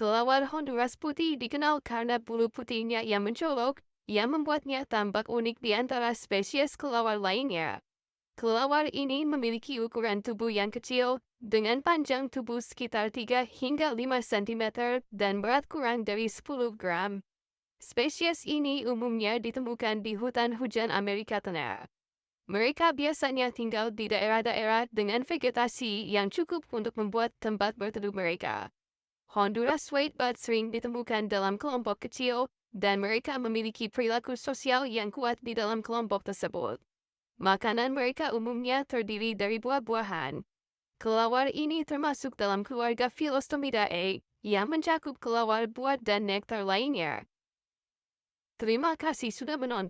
Kelelawar Honduras putih dikenal karena bulu putihnya yang mencolok, yang membuatnya tampak unik di antara spesies kelelawar lainnya. Kelelawar ini memiliki ukuran tubuh yang kecil, dengan panjang tubuh sekitar 3 hingga 5 cm dan berat kurang dari 10 gram. Spesies ini umumnya ditemukan di hutan hujan Amerika Tengah. Mereka biasanya tinggal di daerah-daerah dengan vegetasi yang cukup untuk membuat tempat berteduh mereka. Honduras whitebird sering ditemukan dalam kelompok kecil, dan mereka memiliki perilaku sosial yang kuat di dalam kelompok tersebut. Makanan mereka umumnya terdiri dari buah-buahan. Kelelawar ini termasuk dalam keluarga Philostomidae, yang mencakup kelelawar buah dan nektar lainnya. Terima kasih sudah menonton.